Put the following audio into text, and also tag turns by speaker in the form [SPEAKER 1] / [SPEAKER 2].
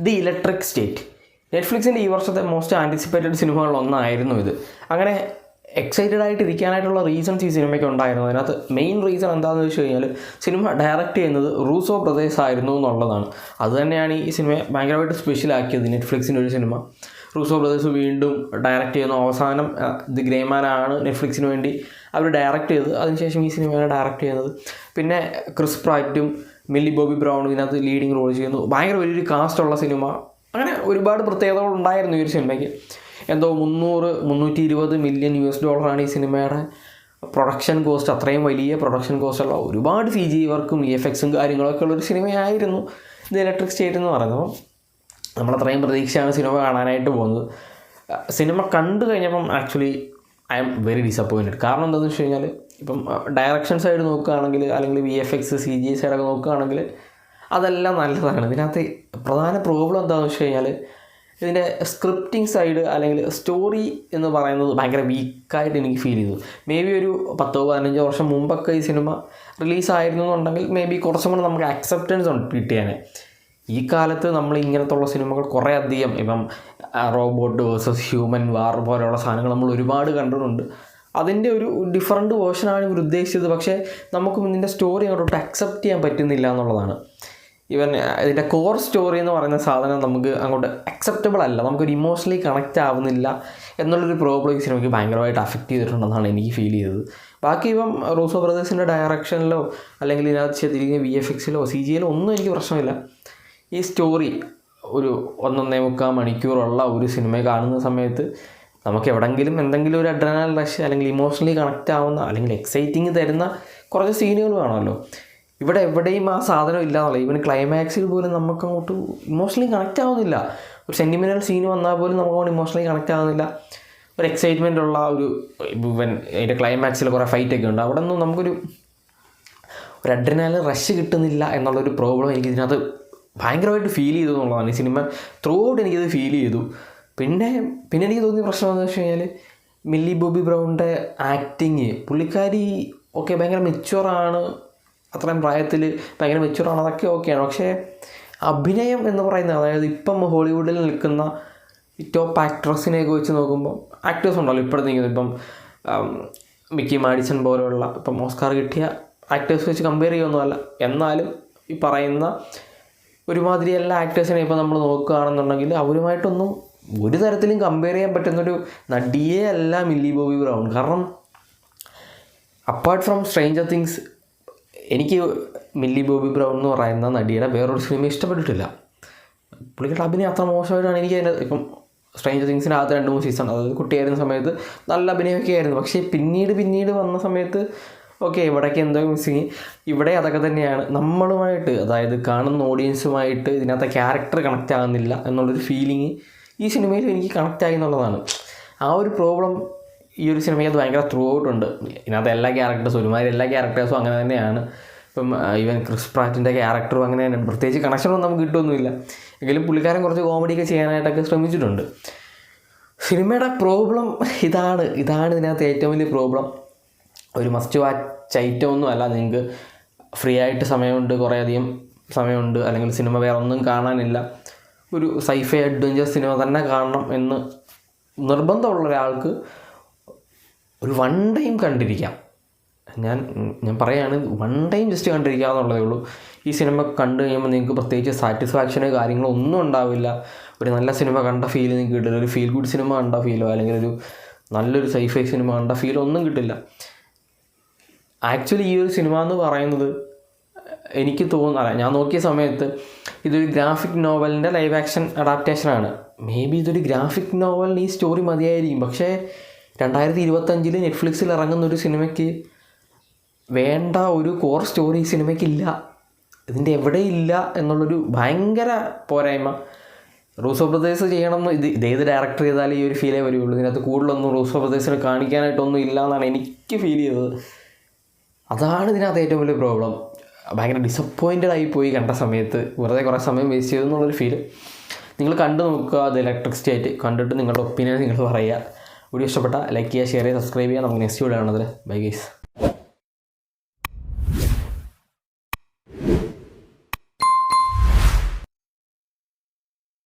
[SPEAKER 1] The electric state നെറ്റ്ഫ്ലിക്സിൻ്റെ ഈ വർഷത്തെ most anticipated സിനിമകളിലൊന്നായിരുന്നു ഇത്. അങ്ങനെ എക്സൈറ്റഡ് ആയിട്ട് ഇരിക്കാനായിട്ടുള്ള റീസൺസ് ഈ സിനിമയ്ക്ക് ഉണ്ടായിരുന്നു. അതിനകത്ത് മെയിൻ റീസൺ എന്താണെന്ന് വെച്ച് കഴിഞ്ഞാൽ സിനിമ ഡയറക്റ്റ് ചെയ്യുന്നത് റൂസോ ബ്രദേഴ്സ് ആയിരുന്നു എന്നുള്ളതാണ്. അതുതന്നെയാണ് ഈ സിനിമയെ ഭയങ്കരമായിട്ട് സ്പെഷ്യലാക്കിയത്. നെറ്റ്ഫ്ലിക്സിൻ്റെ ഒരു സിനിമ റൂസോ ബ്രദേഴ്സ് വീണ്ടും ഡയറക്റ്റ് ചെയ്യുന്നു. അവസാനം ദി ഗ്രേമാനാണ് നെറ്റ്ഫ്ലിക്സിന് വേണ്ടി അവർ ഡയറക്റ്റ് ചെയ്തത്. അതിനുശേഷം ഈ സിനിമയാണ് ഡയറക്റ്റ് ചെയ്യുന്നത്. പിന്നെ ക്രിസ് പ്രാറ്റും മില്ലി ബോബി ബ്രൗണും ഇതിനകത്ത് ലീഡിങ് റോൾ ചെയ്യുന്നു. ഭയങ്കര വലിയൊരു കാസ്റ്റുള്ള സിനിമ. അങ്ങനെ ഒരുപാട് പ്രത്യേകതകൾ ഉണ്ടായിരുന്നു ഈ ഒരു സിനിമയ്ക്ക്. എന്തോ $320 മില്യൺ ഈ സിനിമയുടെ പ്രൊഡക്ഷൻ കോസ്റ്റ്. അത്രയും വലിയ പ്രൊഡക്ഷൻ കോസ്റ്റുള്ള ഒരുപാട് CG വർക്കും VFX കാര്യങ്ങളൊക്കെ ഉള്ളൊരു സിനിമയായിരുന്നു ദി ഇലക്ട്രിക് സ്റ്റേറ്റ് എന്ന് പറയുന്നത്. നമ്മളത്രയും പ്രതീക്ഷയാണ് സിനിമ കാണാനായിട്ട് പോകുന്നത്. സിനിമ കണ്ടു കഴിഞ്ഞപ്പം actually I am very disappointed. കാരണം എന്താണെന്ന് വെച്ച് കഴിഞ്ഞാൽ ഇപ്പം ഡയറക്ഷൻ സൈഡ് നോക്കുകയാണെങ്കിൽ അല്ലെങ്കിൽ VFX CG സൈഡൊക്കെ നോക്കുകയാണെങ്കിൽ അതെല്ലാം നല്ലതാണ്. ഇതിനകത്ത് പ്രധാന പ്രോബ്ലം എന്താണെന്ന് വെച്ച് കഴിഞ്ഞാൽ ഇതിൻ്റെ സ്ക്രിപ്റ്റിംഗ് സൈഡ് അല്ലെങ്കിൽ സ്റ്റോറി എന്ന് പറയുന്നത് ഭയങ്കര വീക്കായിട്ട് എനിക്ക് ഫീൽ ചെയ്തു. മേ ബി ഒരു 10-15 വർഷം മുമ്പൊക്കെ ഈ സിനിമ റിലീസായിരുന്നു എന്നുണ്ടെങ്കിൽ മേ ബി കുറച്ചും കൂടെ നമുക്ക് അക്സെപ്റ്റൻസ് കിട്ടിയാനെ. ഈ കാലത്ത് നമ്മൾ ഇങ്ങനത്തുള്ള സിനിമകൾ കുറേ അധികം ഇപ്പം റോബോട്ട് വേഴ്സസ് ഹ്യൂമൻ വാർ പോലെയുള്ള സാധനങ്ങൾ നമ്മൾ ഒരുപാട് കണ്ടിട്ടുണ്ട്. അതിൻ്റെ ഒരു ഡിഫറൻറ്റ് വേർഷനാണ് ഇവർ ഉദ്ദേശിച്ചത്. പക്ഷേ നമുക്കും ഇതിൻ്റെ സ്റ്റോറി അങ്ങോട്ട് അക്സെപ്റ്റ് ചെയ്യാൻ പറ്റുന്നില്ല എന്നുള്ളതാണ്. ഈവൻ ഇതിൻ്റെ കോർ സ്റ്റോറി എന്ന് പറയുന്ന സാധനം നമുക്ക് അങ്ങോട്ട് അക്സെപ്റ്റബിൾ അല്ല. നമുക്കൊരു ഇമോഷണലി കണക്റ്റ് ആവുന്നില്ല എന്നുള്ളൊരു പ്രോബ്ലം ഈ സിനിമയ്ക്ക് ഭയങ്കരമായിട്ട് അഫക്റ്റ് ചെയ്തിട്ടുണ്ടെന്നാണ് എനിക്ക് ഫീൽ ചെയ്തത്. ബാക്കി ഇപ്പം റൂസോ ബ്രദേഴ്സിൻ്റെ ഡയറക്ഷനിലോ അല്ലെങ്കിൽ ഇതിനകത്ത് ചെയ്തിരിക്കുന്ന VFXലോ CGയിലോ ഒന്നും എനിക്ക് പ്രശ്നമില്ല. ഈ സ്റ്റോറി ഒരു 1.25 മണിക്കൂറുള്ള ഒരു സിനിമ കാണുന്ന സമയത്ത് നമുക്ക് എവിടെയെങ്കിലും എന്തെങ്കിലും ഒരു അഡ്രിനൽ റഷ് അല്ലെങ്കിൽ ഇമോഷണലി കണക്റ്റ് ആവുന്ന അല്ലെങ്കിൽ എക്സൈറ്റിങ് തരുന്ന കുറച്ച് സീനുകൾ വേണമല്ലോ. ഇവിടെ എവിടെയും ആ സാധനം ഇല്ലാന്നുള്ളത്. ഈവൻ ക്ലൈമാക്സിൽ പോലും നമുക്കങ്ങോട്ട് ഇമോഷണലി കണക്റ്റ് ആവുന്നില്ല. ഒരു സെൻറ്റിമെൻ്റൽ സീന് വന്നാൽ പോലും നമുക്കങ്ങോട്ട് ഇമോഷണലി കണക്റ്റ് ആവുന്നില്ല. ഒരു എക്സൈറ്റ്മെൻ്റ് ഉള്ള ഒരു ഈവൻ അതിൻ്റെ ക്ലൈമാക്സിൽ കുറേ ഫൈറ്റൊക്കെ ഉണ്ട്. അവിടെ ഒന്നും നമുക്കൊരു അഡ്രിനൽ റഷ് കിട്ടുന്നില്ല എന്നുള്ളൊരു പ്രോബ്ലം എനിക്ക് ഇതിനകത്ത് ഭയങ്കരമായിട്ട് ഫീൽ ചെയ്തു എന്നുള്ളതാണ്. ഈ സിനിമ ത്രൂ ഔട്ട് എനിക്കത് ഫീൽ ചെയ്തു. പിന്നെ എനിക്ക് തോന്നിയ പ്രശ്നം എന്താണെന്ന് വെച്ച് കഴിഞ്ഞാൽ മില്ലി ബോബി ബ്രൗണിൻ്റെ ആക്ടിങ്. പുള്ളിക്കാരി ഓക്കെ ഭയങ്കര മെച്യൂറാണ്, അത്രയും പ്രായത്തിൽ ഭയങ്കര മെച്യൂറാണ്, അതൊക്കെ ഓക്കെയാണ്. പക്ഷേ അഭിനയം എന്ന് പറയുന്നത്, അതായത് ഇപ്പം ഹോളിവുഡിൽ നിൽക്കുന്ന ടോപ്പ് ആക്ട്രസിനെയൊക്കെ വെച്ച് നോക്കുമ്പോൾ ആക്ടേഴ്സ് ഉണ്ടല്ലോ ഇപ്പോഴത്തെ നിൽക്കുന്നത്. ഇപ്പം മിക്കി മാഡിസൺ പോലെയുള്ള ഇപ്പം ഓസ്കാർ കിട്ടിയ ആക്ടേഴ്സ് വെച്ച് കമ്പയർ ചെയ്യുമൊന്നുമല്ല. എന്നാലും ഈ പറയുന്ന ഒരുമാതിരി എല്ലാ ആക്ടേഴ്സിനെ ഇപ്പോൾ നമ്മൾ നോക്കുകയാണെന്നുണ്ടെങ്കിൽ അവരുമായിട്ടൊന്നും ഒരു തരത്തിലും കമ്പയർ ചെയ്യാൻ പറ്റുന്നൊരു നടിയേ അല്ല മില്ലി ബോബി ബ്രൗൺ. കാരണം അപ്പാർട്ട് ഫ്രം സ്ട്രേഞ്ചർ തിങ്സ് എനിക്ക് മില്ലി ബോബി ബ്രൗൺ എന്ന് പറയുന്ന നടിയുടെ വേറൊരു സിനിമ ഇഷ്ടപ്പെട്ടിട്ടില്ല. പുള്ളിക്കാരുടെ അഭിനയം അത്ര മോശമായിട്ടാണ് എനിക്ക് അതിൻ്റെ ഇപ്പം സ്ട്രേഞ്ചർ തിങ്സിനകത്ത് 2-3 സീസൺ, അതായത് കുട്ടിയായിരുന്ന സമയത്ത് നല്ല അഭിനയമൊക്കെ ആയിരുന്നു. പക്ഷേ പിന്നീട് വന്ന സമയത്ത് ഓക്കെ ഇവിടേക്ക് എന്തോ മിസ്സിങ്. ഇവിടെ അതൊക്കെ തന്നെയാണ്. നമ്മളുമായിട്ട്, അതായത് കാണുന്ന ഓഡിയൻസുമായിട്ട് ഇതിനകത്തെ ക്യാരക്ടർ കണക്റ്റ് ആകുന്നില്ല എന്നുള്ളൊരു ഫീലിംഗ് ഈ സിനിമയിൽ എനിക്ക് കണക്റ്റായി എന്നുള്ളതാണ്. ആ ഒരു പ്രോബ്ലം ഈ ഒരു സിനിമയ്ക്ക് അത് ഭയങ്കര ത്രൂ ഔട്ട് ഉണ്ട്. ഇതിനകത്ത് എല്ലാ ക്യാരക്ടേഴ്സും അങ്ങനെ തന്നെയാണ്. ഇപ്പം ഈവൻ ക്രിസ് പ്രാറ്റിൻ്റെ ക്യാരക്ടറും അങ്ങനെ തന്നെ. പ്രത്യേകിച്ച് കണക്ഷനൊന്നും നമുക്ക് കിട്ടുമൊന്നുമില്ല. എങ്കിലും പുള്ളിക്കാരൻ കുറച്ച് കോമഡിയൊക്കെ ചെയ്യാനായിട്ടൊക്കെ ശ്രമിച്ചിട്ടുണ്ട്. സിനിമയുടെ പ്രോബ്ലം ഇതാണ് ഇതിനകത്ത് ഏറ്റവും വലിയ പ്രോബ്ലം. ഒരു മസ്റ്റ് വാച്ച് ഐറ്റം ഒന്നും അല്ല. നിങ്ങൾക്ക് ഫ്രീ ആയിട്ട് സമയമുണ്ട്, കുറേയധികം സമയമുണ്ട്, അല്ലെങ്കിൽ സിനിമ വേറെ ഒന്നും കാണാനില്ല, ഒരു സൈഫൈ അഡ്വഞ്ചർ സിനിമ തന്നെ കാണണം എന്ന് നിർബന്ധമുള്ള ഒരാൾക്ക് ഒരു 1 ടൈം കണ്ടിരിക്കാം. ഞാൻ പറയുകയാണ്, 1 ടൈം ജസ്റ്റ് കണ്ടിരിക്കുക എന്നുള്ളതേ ഉള്ളൂ. ഈ സിനിമ കണ്ടു കഴിയുമ്പോൾ നിങ്ങൾക്ക് പ്രത്യേകിച്ച് സാറ്റിസ്ഫാക്ഷനോ കാര്യങ്ങളോ ഒന്നും ഉണ്ടാവില്ല. ഒരു നല്ല സിനിമ കണ്ട ഫീൽ നിങ്ങൾക്ക് കിട്ടില്ല. ഒരു ഫീൽ ഗുഡ് സിനിമ കണ്ട ഫീലോ അല്ലെങ്കിൽ ഒരു നല്ലൊരു സൈഫൈ സിനിമ കണ്ട ഫീലോ ഒന്നും കിട്ടില്ല. ആക്ച്വലി ഈ ഒരു സിനിമ എന്ന് പറയുന്നത് എനിക്ക് തോന്നുന്നില്ല, ഞാൻ നോക്കിയ സമയത്ത് ഇതൊരു ഗ്രാഫിക് നോവലിൻ്റെ ലൈവ് ആക്ഷൻ അഡാപ്റ്റേഷനാണ്. മേ ബി ഇതൊരു ഗ്രാഫിക് നോവലിന് ഈ സ്റ്റോറി മതിയായിരിക്കും. പക്ഷേ 2025 നെറ്റ്ഫ്ലിക്സിൽ ഇറങ്ങുന്ന ഒരു സിനിമയ്ക്ക് വേണ്ട ഒരു കോർ സ്റ്റോറി ഈ സിനിമയ്ക്കില്ല. ഇതിൻ്റെ എവിടെയില്ല എന്നുള്ളൊരു ഭയങ്കര പോരായ്മ. റൂസോ ബ്രദേഴ്സ് ചെയ്യണം എന്ന് ഇതേത് ഡയറക്ടർ ചെയ്താലും ഈ ഒരു ഫീലേ വരുള്ളൂ. ഇതിനകത്ത് കൂടുതലൊന്നും റൂസോ ബ്രദേഴ്സിന് കാണിക്കാനായിട്ടൊന്നും ഇല്ല എന്നാണ് എനിക്ക് ഫീൽ ചെയ്തത്. അതാണ് ഇതിനകത്ത് ഏറ്റവും വലിയ പ്രോബ്ലം. ഭയങ്കര ഡിസപ്പോയിൻറ്റഡ് ആയിപ്പോയി കണ്ട സമയത്ത്. വെറുതെ കുറേ സമയം വേസ്റ്റ് ചെയ്തു എന്നുള്ളൊരു ഫീല്. നിങ്ങൾ കണ്ടു നോക്കുക ദി ഇലക്ട്രിക് സ്റ്റേറ്റ്. കണ്ടിട്ട് നിങ്ങളുടെ ഒപ്പീനിയൻ നിങ്ങൾ പറയുക. വീഡിയോ ഇഷ്ടപ്പെട്ട ലൈക്ക് ചെയ്യുക, ഷെയർ ചെയ്യുക, സബ്സ്ക്രൈബ് ചെയ്യുക. നമുക്ക് നെക്സ്റ്റ് വീഡിയോ കാണുന്നത്. Bye guys.